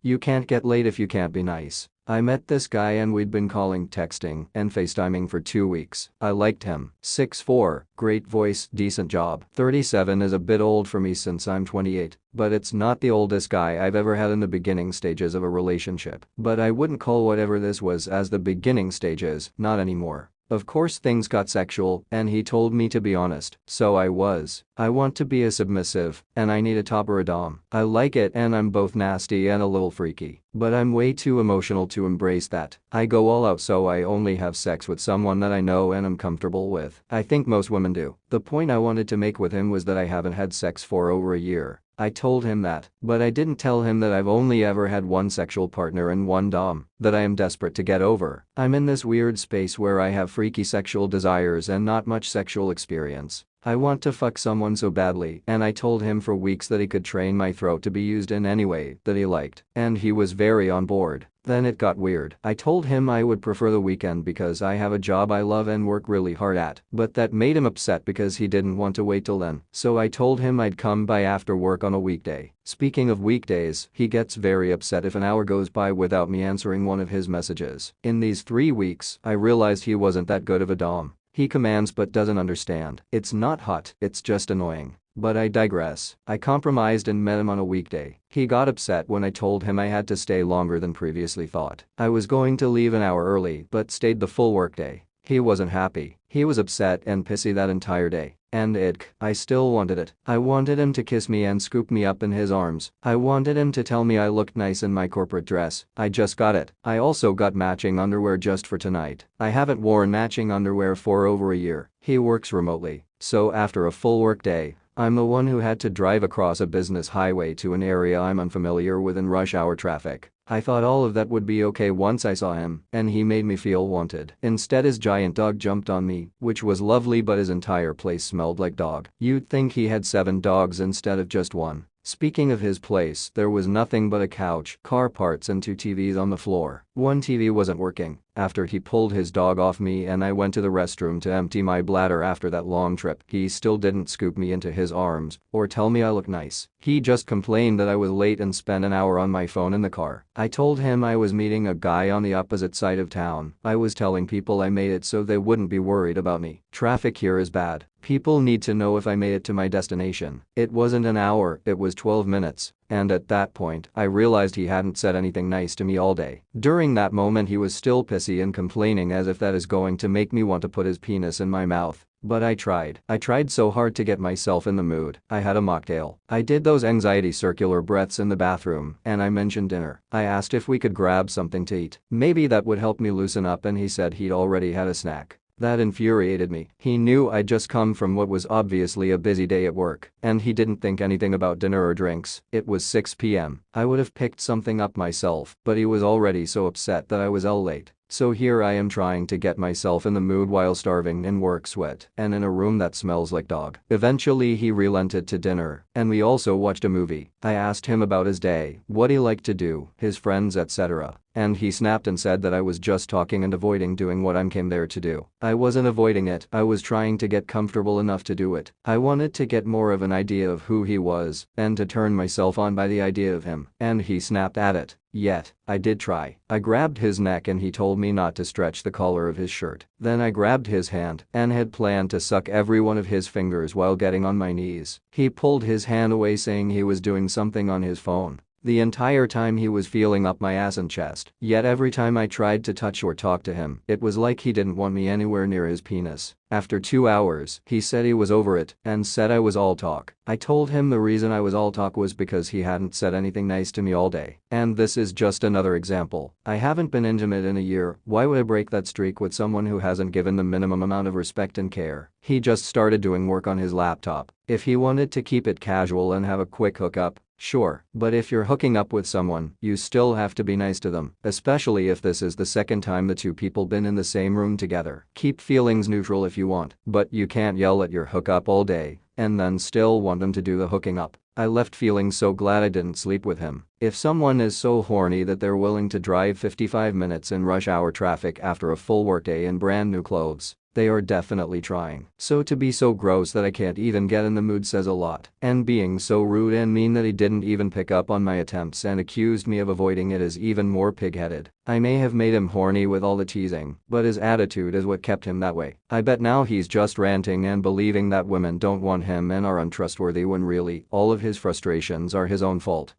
You can't get laid if you can't be nice. I met this guy and we'd been calling, texting, and FaceTiming for 2 weeks. I liked him. 6'4", great voice, decent job. 37 is a bit old for me since I'm 28, but it's not the oldest guy I've ever had in the beginning stages of a relationship. But I wouldn't call whatever this was as the beginning stages, not anymore. Of course things got sexual, and he told me to be honest, so I was. I want to be a submissive, and I need a top or a dom. I like it and I'm both nasty and a little freaky. But I'm way too emotional to embrace that. I go all out so I only have sex with someone that I know and I'm comfortable with. I think most women do. The point I wanted to make with him was that I haven't had sex for over a year. I told him that, but I didn't tell him that I've only ever had one sexual partner and one dom that I am desperate to get over. I'm in this weird space where I have freaky sexual desires and not much sexual experience. I want to fuck someone so badly, and I told him for weeks that he could train my throat to be used in any way that he liked, and he was very on board. Then it got weird. I told him I would prefer the weekend because I have a job I love and work really hard at, but that made him upset because he didn't want to wait till then. So I told him I'd come by after work on a weekday. Speaking of weekdays, he gets very upset if an hour goes by without me answering one of his messages. In these 3 weeks, I realized he wasn't that good of a dom. He commands but doesn't understand. It's not hot, it's just annoying. But I digress. I compromised and met him on a weekday. He got upset when I told him I had to stay longer than previously thought. I was going to leave an hour early but stayed the full workday. He wasn't happy. He was upset and pissy that entire day. And I still wanted it. I wanted him to kiss me and scoop me up in his arms. I wanted him to tell me I looked nice in my corporate dress. I just got it. I also got matching underwear just for tonight. I haven't worn matching underwear for over a year. He works remotely, so after a full work day, I'm the one who had to drive across a business highway to an area I'm unfamiliar with in rush hour traffic. I thought all of that would be okay once I saw him, and he made me feel wanted. Instead his giant dog jumped on me, which was lovely, but his entire place smelled like dog. You'd think he had 7 dogs instead of just one. Speaking of his place, there was nothing but a couch, car parts and 2 TVs on the floor. One TV wasn't working. After he pulled his dog off me and I went to the restroom to empty my bladder after that long trip, he still didn't scoop me into his arms or tell me I look nice. He just complained that I was late and spent an hour on my phone in the car. I told him I was meeting a guy on the opposite side of town. I was telling people I made it so they wouldn't be worried about me. Traffic here is bad. People need to know if I made it to my destination. It wasn't an hour, it was 12 minutes. And at that point, I realized he hadn't said anything nice to me all day. During that moment he was still pissy and complaining as if that is going to make me want to put his penis in my mouth. But I tried. I tried so hard to get myself in the mood. I had a mocktail. I did those anxiety circular breaths in the bathroom, and I mentioned dinner. I asked if we could grab something to eat. Maybe that would help me loosen up, and he said he'd already had a snack. That infuriated me. He knew I'd just come from what was obviously a busy day at work, and he didn't think anything about dinner or drinks. It was 6 p.m. I would have picked something up myself, but he was already so upset that I was late. So here I am trying to get myself in the mood while starving in work sweat and in a room that smells like dog. Eventually he relented to dinner, and we also watched a movie. I asked him about his day, what he liked to do, his friends, etc. And he snapped and said that I was just talking and avoiding doing what I came there to do. I wasn't avoiding it, I was trying to get comfortable enough to do it. I wanted to get more of an idea of who he was and to turn myself on by the idea of him. And he snapped at it. Yet, I did try. I grabbed his neck and he told me not to stretch the collar of his shirt. Then I grabbed his hand and had planned to suck every one of his fingers while getting on my knees. He pulled his hand away saying he was doing something on his phone. The entire time he was feeling up my ass and chest. Yet every time I tried to touch or talk to him, it was like he didn't want me anywhere near his penis. After 2 hours, he said he was over it and said I was all talk. I told him the reason I was all talk was because he hadn't said anything nice to me all day. And this is just another example. I haven't been intimate in a year. Why would I break that streak with someone who hasn't given the minimum amount of respect and care? He just started doing work on his laptop. If he wanted to keep it casual and have a quick hookup, sure, but if you're hooking up with someone, you still have to be nice to them, especially if this is the second time the 2 people been in the same room together. Keep feelings neutral if you want, but you can't yell at your hookup all day and then still want them to do the hooking up. I left feeling so glad I didn't sleep with him. If someone is so horny that they're willing to drive 55 minutes in rush hour traffic after a full workday in brand new clothes, They are definitely trying. So to be so gross that I can't even get in the mood says a lot. And being so rude and mean that he didn't even pick up on my attempts and accused me of avoiding it is even more pig-headed. I may have made him horny with all the teasing, but his attitude is what kept him that way. I bet now he's just ranting and believing that women don't want him and are untrustworthy when really, all of his frustrations are his own fault.